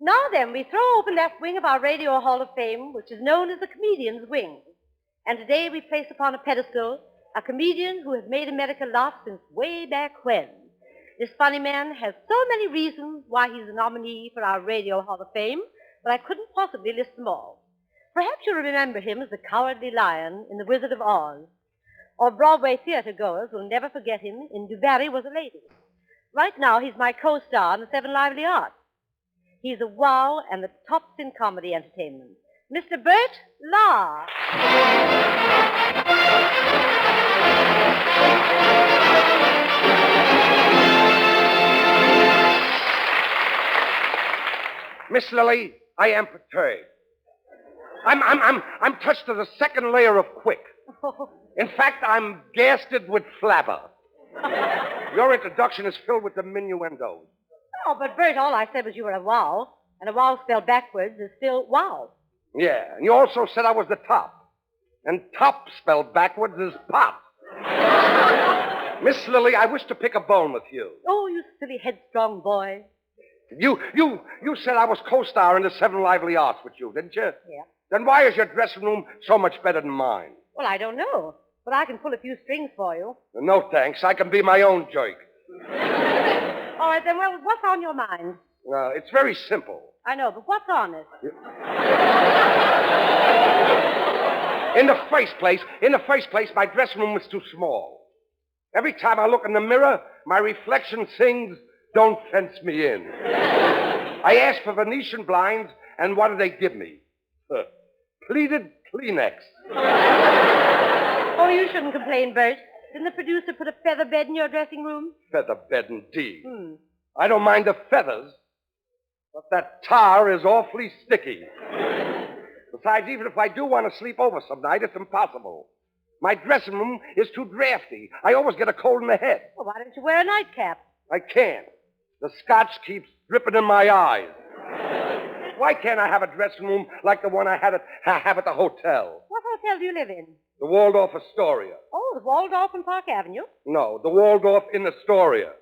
Now then, we throw open that wing of our Radio Hall of Fame, which is known as the comedian's wing. And today we place upon a pedestal a comedian who has made America laugh since way back when. This funny man has so many reasons why he's a nominee for our Radio Hall of Fame, but I couldn't possibly list them all. Perhaps you'll remember him as the Cowardly Lion in The Wizard of Oz. Or Broadway theater goers will never forget him in Du Barry Was a Lady. Right now, he's my co-star in The Seven Lively Arts. He's a wow and the tops in comedy entertainment. Mr. Bert Lahr. Miss Lillie, I am perturbed. I'm touched to the second layer of quick. In fact, I'm gasted with flabber. Your introduction is filled with diminuendos. Oh, but Bert, all I said was you were a wow, and a wow spelled backwards is still wow. Yeah, and you also said I was the top. And top spelled backwards is pop. Miss Lillie, I wish to pick a bone with you. Oh, you silly headstrong boy. You said I was co-star in The Seven Lively Arts with you, didn't you? Yeah. Then why is your dressing room so much better than mine? Well, I don't know, but I can pull a few strings for you. No, thanks. I can be my own jerk. All right, then, well, what's on your mind? It's very simple. I know, but what's on it? In the first place, my dressing room is too small. Every time I look in the mirror, my reflection sings, "Don't fence me in." I asked for Venetian blinds, and what do they give me? Pleated Kleenex. Oh, you shouldn't complain, Bert. Didn't the producer put a feather bed in your dressing room? Feather bed indeed. I don't mind the feathers, but that tar is awfully sticky. Besides, even if I do want to sleep over some night, it's impossible. My dressing room is too drafty. I always get a cold in the head. Well, why don't you wear a nightcap? I can't. The scotch keeps dripping in my eyes. Why can't I have a dressing room like the one I have at the hotel? What hotel do you live in? The Waldorf Astoria. Oh, the Waldorf on Park Avenue? No, the Waldorf in Astoria.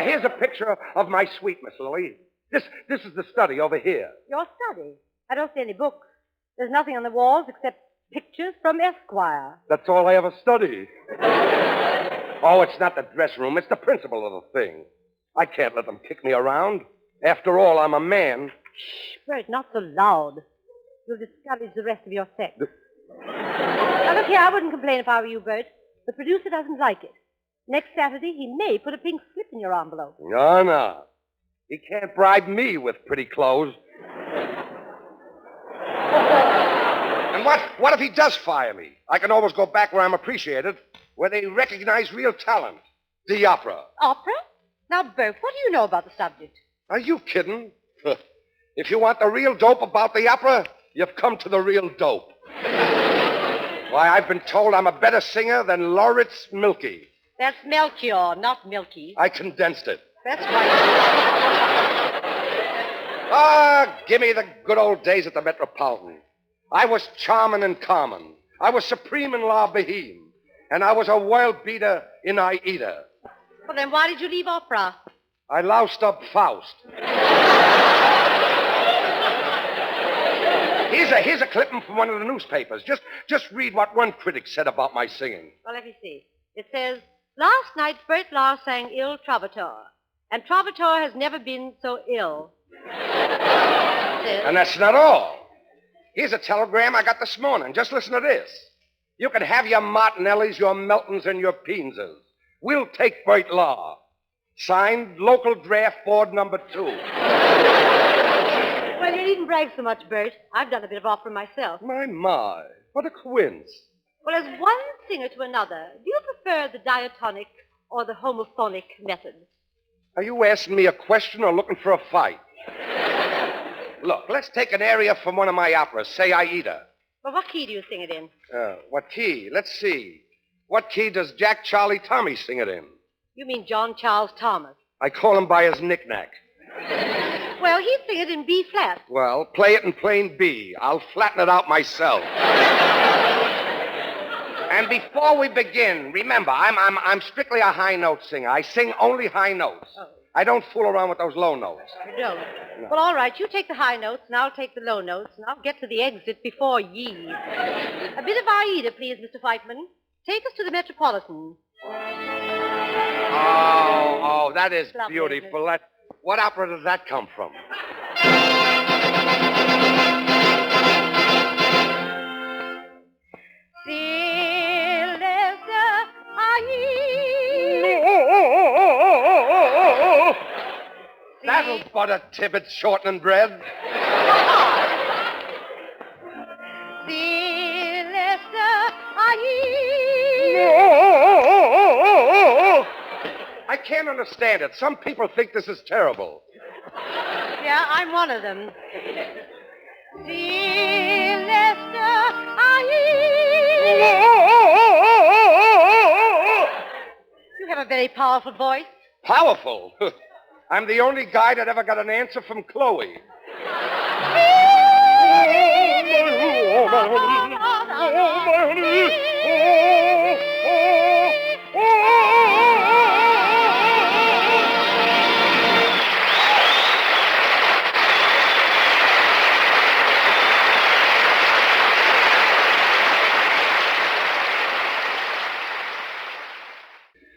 Here's a picture of my suite, Miss Lillie. This is the study over here. Your study? I don't see any books. There's nothing on the walls except pictures from Esquire. That's all I ever study. Oh, it's not the dressing room. It's the principle of the thing. I can't let them kick me around. After all, I'm a man. Shh, Bert, not so loud. You'll discourage the rest of your sex. Now, look here, I wouldn't complain if I were you, Bert. The producer doesn't like it. Next Saturday, he may put a pink slip in your envelope. No. He can't bribe me with pretty clothes. And what if he does fire me? I can always go back where I'm appreciated, where they recognize real talent. The opera. Opera? Now, Bert, what do you know about the subject? Are you kidding? If you want the real dope about the opera, you've come to the real dope. Why, I've been told I'm a better singer than Lauritz Milky. That's Melchior, not Milky. I condensed it. That's right. Give me the good old days at the Metropolitan. I was charming and common. I was supreme in La Boheme. And I was a world beater in Aida. Well, then why did you leave opera? I loused up Faust. Here's a clipping from one of the newspapers. Just read what one critic said about my singing. Well, let me see. It says, last night Bert Lahr sang Il Trovatore, and Trovatore has never been so ill. And that's not all. Here's a telegram I got this morning. Just listen to this. You can have your Martinellis, your Meltons, and your Peenses. We'll take Bert Lahr. Signed, Local Draft Board Number 2. Well, you needn't brag so much, Bert. I've done a bit of opera myself. My. What a quince. Well, as one singer to another, do you prefer the diatonic or the homophonic method? Are you asking me a question or looking for a fight? Look, let's take an aria from one of my operas, say Aida. Well, what key do you sing it in? What key? Let's see. What key does Jack Charlie Tommy sing it in? You mean John Charles Thomas. I call him by his knick-knack. Well, he'd sing it in B flat. Well, play it in plain B. I'll flatten it out myself. And before we begin, remember, I'm strictly a high note singer. I sing only high notes. Oh. I don't fool around with those low notes. You don't? No. Well, all right. You take the high notes, and I'll take the low notes, and I'll get to the exit before ye. A bit of Aida, please, Mr. Whiteman. Take us to the Metropolitan. Oh, that is Lovely, beautiful. What opera does that come from? That'll butter Tibbet's shortening bread. I can't understand it. Some people think this is terrible. Yeah, I'm one of them. You have a very powerful voice. Powerful? I'm the only guy that ever got an answer from Chloe.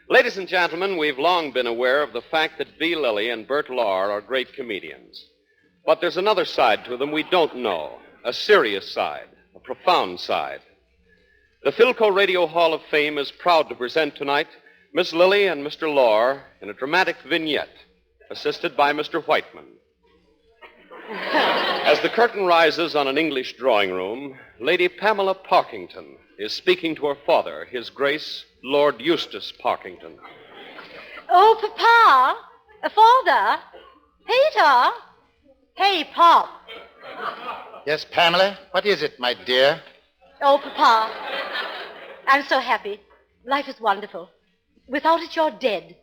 Ladies and gentlemen, we've long been aware of the fact that Bea Lillie and Bert Lahr are great comedians. But there's another side to them we don't know, a serious side, a profound side. The Philco Radio Hall of Fame is proud to present tonight Miss Lillie and Mr. Lahr in a dramatic vignette, assisted by Mr. Whiteman. As the curtain rises on an English drawing room, Lady Pamela Parkington is speaking to her father, His Grace Lord Eustace Parkington. Oh, Papa, Father, Peter, hey, Pop. Yes, Pamela? What is it, my dear? Oh, Papa, I'm so happy. Life is wonderful. Without it, you're dead.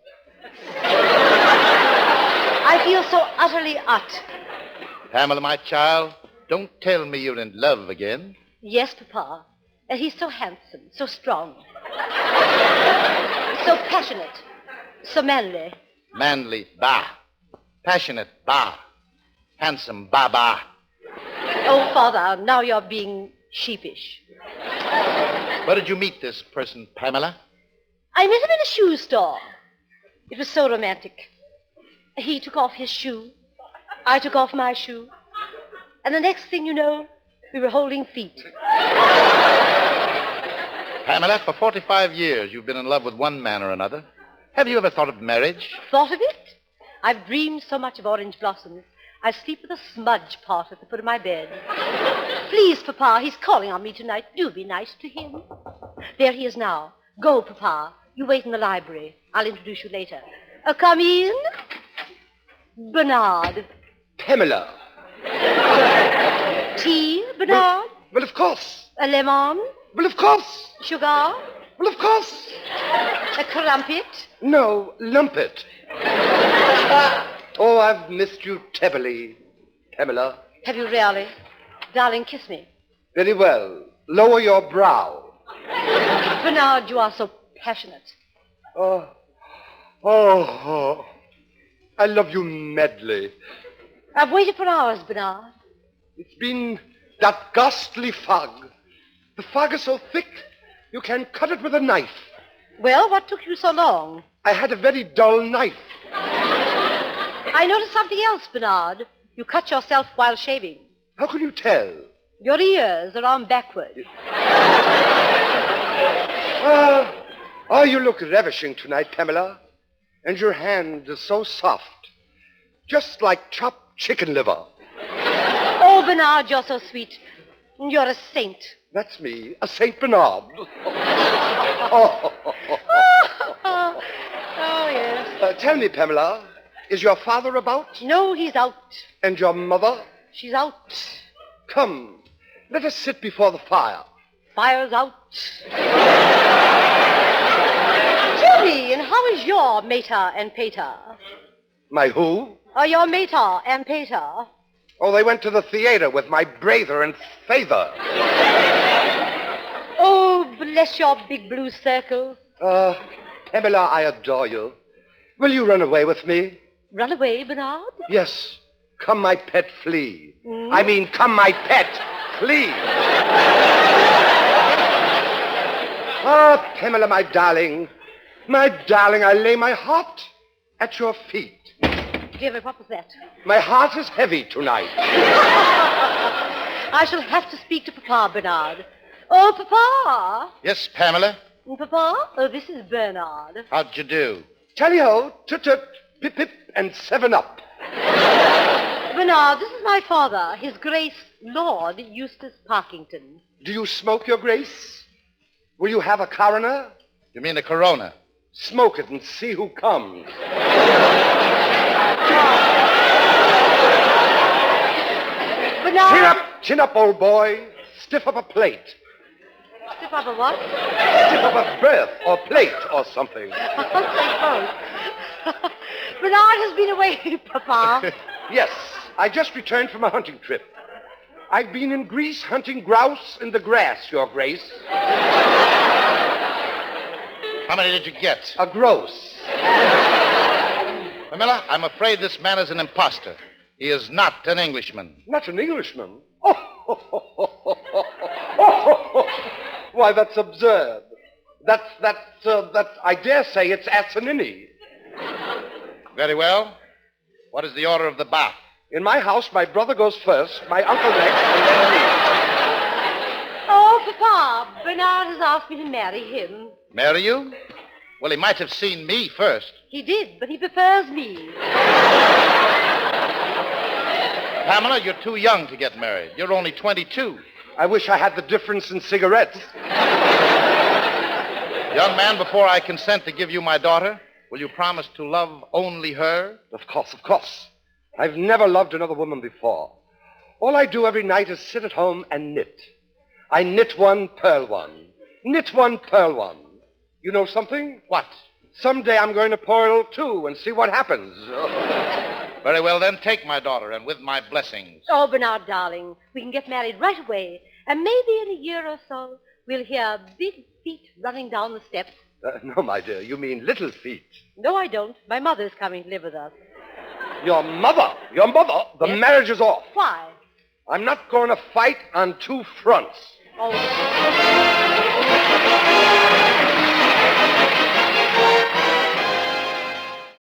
I feel so utterly ut. Pamela, my child, don't tell me you're in love again. Yes, Papa. And he's so handsome, so strong, so passionate, so manly. Manly, bah. Passionate, bah. Handsome, bah, bah. Oh, Father, now you're being sheepish. Where did you meet this person, Pamela? I met him in a shoe store. It was so romantic. He took off his shoe. I took off my shoe. And the next thing you know, we were holding feet. Pamela, for 45 years you've been in love with one man or another. Have you ever thought of marriage? Thought of it? I've dreamed so much of orange blossoms. I sleep with a smudge pot at the foot of my bed. Please, Papa, he's calling on me tonight. Do be nice to him. There he is now. Go, Papa. You wait in the library. I'll introduce you later. Come in. Bernard. Pamela. Tea, Bernard? Well, of course. A lemon? Well, of course. Sugar? Well, of course. A crumpet? No, lumpet. Oh, I've missed you terribly, Pamela. Have you really? Darling, kiss me. Very well. Lower your brow. Bernard, you are so passionate. Oh. I love you madly. I've waited for hours, Bernard. It's been that ghastly fog. The fog is so thick, you can cut it with a knife. Well, what took you so long? I had a very dull knife. I noticed something else, Bernard. You cut yourself while shaving. How can you tell? Your ears are on backward. You look ravishing tonight, Pamela. And your hand is so soft. Just like chopped chicken liver. Oh, Bernard, you're so sweet. You're a saint. That's me, a Saint Bernard. Oh, yes. Tell me, Pamela, is your father about? No, he's out. And your mother? She's out. Come, let us sit before the fire. Fire's out. Tell me, and how is your mater and pater? My who? Your mater and pater. Oh, they went to the theater with my brother and father. Oh, bless your big blue circle. Pamela, I adore you. Will you run away with me? Run away, Bernard? Yes. Come, my pet flea. I mean, come, my pet flea. Pamela, my darling. My darling, I lay my heart at your feet. Dear me, what was that? My heart is heavy tonight. I shall have to speak to Papa, Bernard. Oh, Papa. Yes, Pamela? Papa? Oh, this is Bernard. How'd you do? Tally-ho, tut-tut, pip-pip, and 7-Up. Bernard, this is my father, His Grace Lord Eustace Parkington. Do you smoke, Your Grace? Will you have a coroner? You mean a Corona? Smoke it and see who comes. Bernard. Chin up, old boy. Stiff up a plate. Stiff up a what? Stiff up a berth or plate or something. Bernard has been away, Papa. Yes, I just returned from a hunting trip. I've been in Greece hunting grouse in the grass, Your Grace. How many did you get? A gross. Pamela, I'm afraid this man is an imposter. He is not an Englishman. Not an Englishman? Why, that's absurd. That's, I dare say it's asinine. Very well. What is the order of the bath? In my house, my brother goes first, my uncle next, and then me. Oh, Papa, Bernard has asked me to marry him. Marry you? Well, he might have seen me first. He did, but he prefers me. Pamela, you're too young to get married. You're only 22. I wish I had the difference in cigarettes. Young man, before I consent to give you my daughter, will you promise to love only her? Of course, of course. I've never loved another woman before. All I do every night is sit at home and knit. I knit one, pearl one. Knit one, pearl one. You know something? What? Someday I'm going to pearl two and see what happens. Very well, then, take my daughter, and with my blessings. Oh, Bernard, darling, we can get married right away. And maybe in a year or so, we'll hear big feet running down the steps. No, my dear, you mean little feet. No, I don't. My mother's coming to live with us. Your mother? Your mother? The Yes? marriage is off. Why? I'm not going to fight on two fronts. Oh.